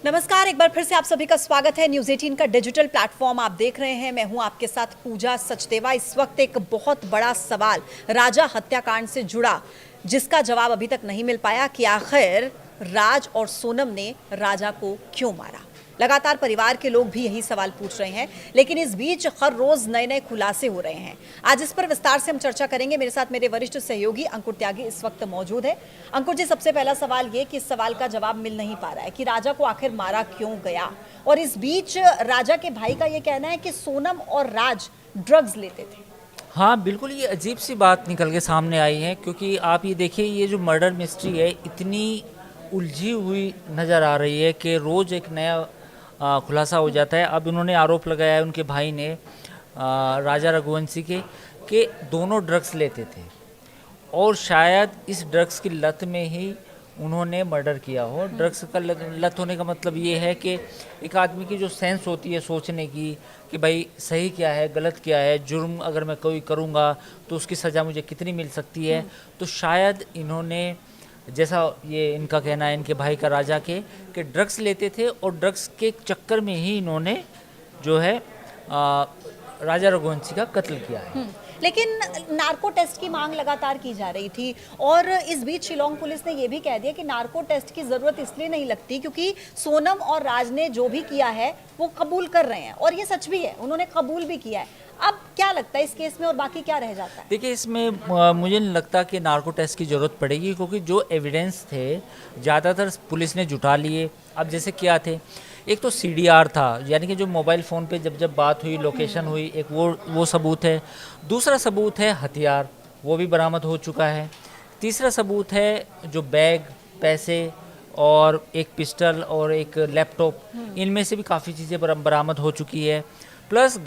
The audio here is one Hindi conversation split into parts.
नमस्कार, एक बार फिर से आप सभी का स्वागत है। न्यूज़ 18 का डिजिटल प्लेटफॉर्म आप देख रहे हैं। मैं हूं आपके साथ पूजा सचदेवा। इस वक्त एक बहुत बड़ा सवाल राजा हत्याकांड से जुड़ा, जिसका जवाब अभी तक नहीं मिल पाया कि आखिर राज और सोनम ने राजा को क्यों मारा। लगातार परिवार के लोग भी यही सवाल पूछ रहे हैं, लेकिन इस बीच हर रोज नए नए खुलासे हो रहे हैं। आज इस पर विस्तार से हम चर्चा करेंगे। मेरे साथ मेरे वरिष्ठ सहयोगी अंकुर त्यागी इस वक्त मौजूद है। अंकुर जी, सबसे पहला सवाल ये कि इस सवाल का जवाब मिल नहीं पा रहा है कि राजा को आखिर मारा क्यों गया, और इस बीच राजा के भाई का ये कहना है कि सोनम और राज ड्रग्स लेते थे। हाँ बिल्कुल, ये अजीब सी बात निकल के सामने आई है, क्योंकि आप ये देखिए, ये जो मर्डर मिस्ट्री है इतनी उलझी हुई नज़र आ रही है कि रोज़ एक नया खुलासा हो जाता है। अब उन्होंने आरोप लगाया है उनके भाई ने, राजा रघुवंशी के, कि दोनों ड्रग्स लेते थे और शायद इस ड्रग्स की लत में ही उन्होंने मर्डर किया हो। ड्रग्स का लत होने का मतलब ये है कि एक आदमी की जो सेंस होती है सोचने की कि भाई सही क्या है, गलत क्या है, जुर्म अगर मैं कोई करूँगा तो उसकी सज़ा मुझे कितनी मिल सकती है। तो शायद इन्होंने, जैसा ये इनका कहना है इनके भाई का राजा के, कि ड्रग्स लेते थे और ड्रग्स के चक्कर में ही इन्होंने जो है राजा रघुवंशी का कत्ल किया है। लेकिन नार्को टेस्ट की मांग लगातार की जा रही थी, और इस बीच शिलोंग पुलिस ने यह भी कह दिया कि नार्को टेस्ट की जरूरत इसलिए नहीं लगती क्योंकि सोनम और राज ने जो भी किया है वो कबूल कर रहे हैं, और ये सच भी है, उन्होंने कबूल भी किया है। अब क्या लगता है इस केस में, और बाकी क्या रह जाता है? देखिए, इसमें मुझे नहीं लगता कि नार्को टेस्ट की ज़रूरत पड़ेगी, क्योंकि जो एविडेंस थे ज़्यादातर पुलिस ने जुटा लिए। अब जैसे क्या थे, एक तो सीडीआर था, यानी कि जो मोबाइल फ़ोन पे जब बात हुई, लोकेशन हुई, एक वो सबूत है। दूसरा सबूत है हथियार, वो भी बरामद हो चुका है। तीसरा सबूत है जो बैग, पैसे और एक पिस्टल और एक लैपटॉप, इनमें से भी काफ़ी चीज़ें बरामद हो चुकी है। प्लस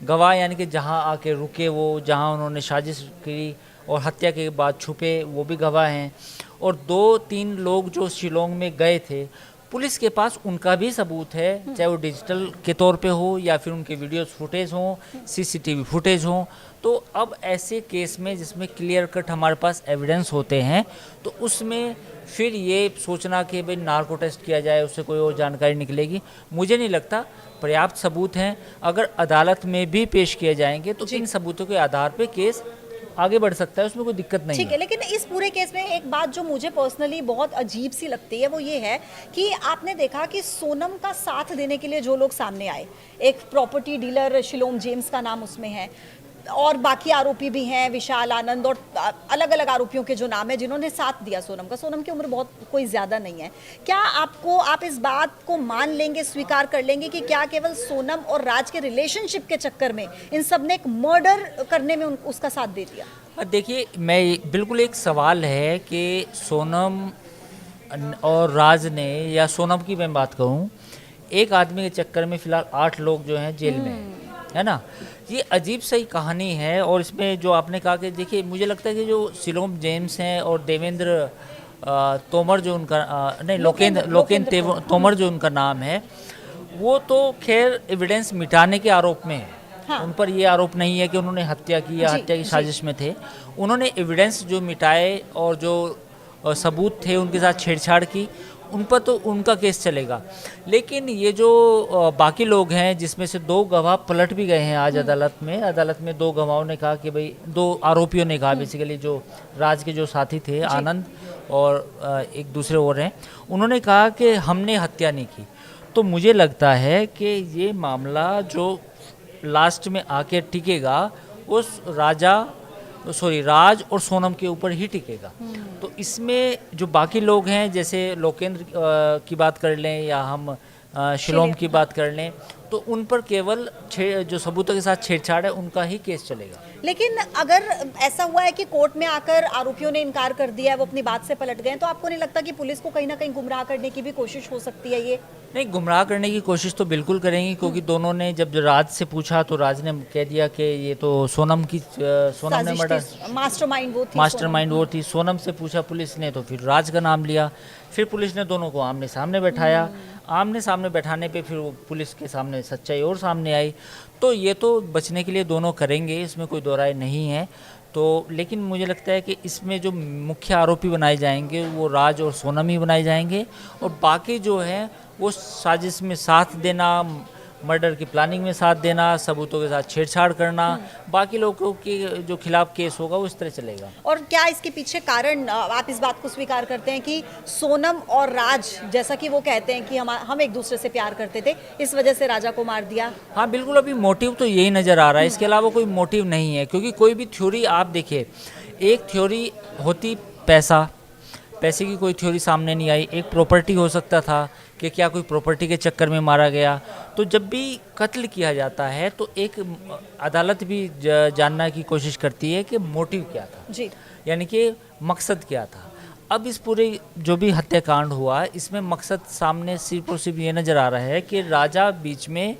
गवाह यानी कि जहां आके रुके, वो जहां उन्होंने साजिश की और हत्या के बाद छुपे, वो भी गवाह हैं। और 2-3 लोग जो शिलोंग में गए थे, पुलिस के पास उनका भी सबूत है, चाहे वो डिजिटल के तौर पे हो या फिर उनके वीडियो फुटेज हो, सीसीटीवी फुटेज हो। तो अब ऐसे केस में जिसमें क्लियर कट हमारे पास एविडेंस होते हैं, तो उसमें फिर ये सोचना कि भाई नार्को टेस्ट किया जाए, उससे कोई और जानकारी निकलेगी, मुझे नहीं लगता। पर्याप्त सबूत हैं, अगर अदालत में भी पेश किए जाएंगे तो इन सबूतों के आधार पे केस आगे बढ़ सकता है, उसमें कोई दिक्कत नहीं ठीक है। लेकिन इस पूरे केस में एक बात जो मुझे पर्सनली बहुत अजीब सी लगती है वो ये है कि आपने देखा कि सोनम का साथ देने के लिए जो लोग सामने आए, एक प्रॉपर्टी डीलर शिलोम जेम्स का नाम उसमें है, और बाकी आरोपी भी हैं, विशाल आनंद, और अलग अलग आरोपियों के जो नाम है जिन्होंने साथ दिया सोनम का। सोनम की उम्र बहुत कोई ज़्यादा नहीं है। क्या आप इस बात को मान लेंगे, स्वीकार कर लेंगे कि क्या केवल सोनम और राज के रिलेशनशिप के चक्कर में इन सब ने एक मर्डर करने में उसका साथ दे दिया? देखिए, मैं बिल्कुल, एक सवाल है कि सोनम और राज ने, या सोनम की मैं बात कहूँ, एक आदमी के चक्कर में फ़िलहाल 8 लोग जो हैं जेल में हैं, है ना। ये अजीब सी कहानी है। और इसमें जो आपने कहा कि देखिए, मुझे लगता है कि जो शिलोम जेम्स हैं और देवेंद्र तोमर जो उनका नहीं, लोकेंद्र तोमर जो उनका नाम है, वो तो खैर एविडेंस मिटाने के आरोप में है। हाँ। उन पर ये आरोप नहीं है कि उन्होंने हत्या की या हत्या की साजिश में थे। उन्होंने एविडेंस जो मिटाए और जो सबूत थे उनके साथ छेड़छाड़ की, उन पर तो उनका केस चलेगा। लेकिन ये जो बाकी लोग हैं, जिसमें से 2 गवाह पलट भी गए हैं आज अदालत में 2 गवाहों ने कहा कि भाई, 2 आरोपियों ने कहा, बेसिकली जो राज के जो साथी थे आनंद और एक दूसरे और हैं, उन्होंने कहा कि हमने हत्या नहीं की। तो मुझे लगता है कि ये मामला जो लास्ट में आके टिकेगा उस राज और सोनम के ऊपर ही टिकेगा। तो इसमें जो बाकी लोग हैं, जैसे लोकेंद्र की बात कर लें या हम शिलोम की बात कर लें, तो उन पर केवल जो सबूतों के साथ छेड़छाड़ है उनका ही केस चलेगा। लेकिन अगर ऐसा हुआ है कि कोर्ट में आकर आरोपियों ने इनकार कर दिया है, वो अपनी बात से पलट गए, तो आपको नहीं लगता कि पुलिस को कहीं ना कहीं गुमराह करने की भी कोशिश हो सकती है? ये नहीं, गुमराह करने की कोशिश तो बिल्कुल करेंगी, क्योंकि दोनों ने जब राज से पूछा तो राज ने कह दिया कि ये तो सोनम ने मर्डर, मास्टरमाइंड वो थी। सोनम से पूछा पुलिस ने तो फिर राज का नाम लिया। फिर पुलिस ने दोनों को आमने सामने बैठाया। आमने सामने बैठाने पे फिर वो पुलिस के सामने सच्चाई और सामने आई। तो ये तो बचने के लिए दोनों करेंगे, इसमें कोई दो राय नहीं है। तो लेकिन मुझे लगता है कि इसमें जो मुख्य आरोपी बनाए जाएंगे वो राज और सोनम ही बनाए जाएंगे, और बाकी जो है वो साजिश में साथ देना, मर्डर की प्लानिंग में साथ देना, सबूतों के साथ छेड़छाड़ करना, बाकी लोगों के जो खिलाफ केस होगा वो इस तरह चलेगा। और क्या इसके पीछे कारण, आप इस बात को स्वीकार करते हैं कि सोनम और राज, जैसा कि वो कहते हैं कि हम एक दूसरे से प्यार करते थे, इस वजह से राजा को मार दिया? हाँ बिल्कुल, अभी मोटिव तो यही नज़र आ रहा है, इसके अलावा कोई मोटिव नहीं है। क्योंकि कोई भी थ्योरी आप देखिए, एक थ्योरी होती पैसा, पैसे की कोई थ्योरी सामने नहीं आई। एक प्रॉपर्टी हो सकता था कि क्या कोई प्रॉपर्टी के चक्कर में मारा गया। तो जब भी कत्ल किया जाता है तो एक अदालत भी जानने की कोशिश करती है कि मोटिव क्या था जी, यानी कि मकसद क्या था। अब इस पूरे जो भी हत्याकांड हुआ इसमें मकसद सामने सिर्फ और सिर्फ ये नज़र आ रहा है कि राजा बीच में,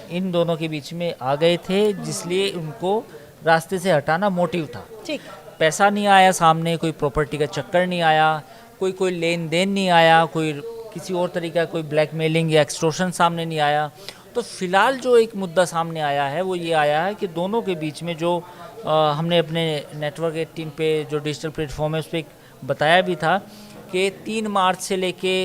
इन दोनों के बीच में आ गए थे, जिसलिए उनको रास्ते से हटाना मोटिव था। ठीक। पैसा नहीं आया सामने, कोई प्रॉपर्टी का चक्कर नहीं आया, कोई लेन देन नहीं आया, कोई किसी और तरीका कोई ब्लैकमेलिंग या एक्सटॉर्शन सामने नहीं आया। तो फिलहाल जो एक मुद्दा सामने आया है वो ये आया है कि दोनों के बीच में जो हमने अपने नेटवर्क 18 पे जो डिजिटल प्लेटफॉर्म है उस पर बताया भी था कि 3 मार्च से लेके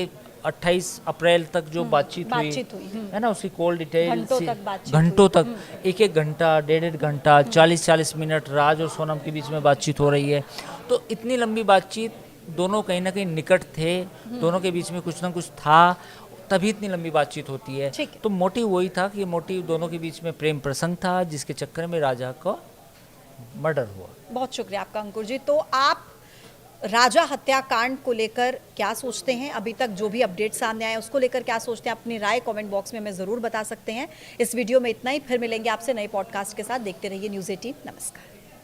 28 अप्रैल तक जो बातचीत हुई है ना, उसकी कॉल डिटेल घंटों तक 1-1 घंटा, 1.5 घंटा, 40-40 मिनट राज और सोनम के बीच में बातचीत हो रही है। तो इतनी लंबी बातचीत, दोनों कहीं ना कहीं निकट थे, दोनों के बीच में कुछ ना कुछ था, तभी इतनी लंबी बातचीत होती है। तो मोटिव वही था कि मोटिव दोनों के बीच में प्रेम प्रसंग था, जिसके चक्कर में राजा का मर्डर हुआ। बहुत शुक्रिया आपका अंकुर जी। तो आप राजा हत्याकांड को लेकर क्या सोचते हैं? अभी तक जो भी अपडेट सामने आए उसको लेकर क्या सोचते हैं? अपनी राय कमेंट बॉक्स में हमें ज़रूर बता सकते हैं। इस वीडियो में इतना ही, फिर मिलेंगे आपसे नए पॉडकास्ट के साथ। देखते रहिए न्यूज़ 18। नमस्कार।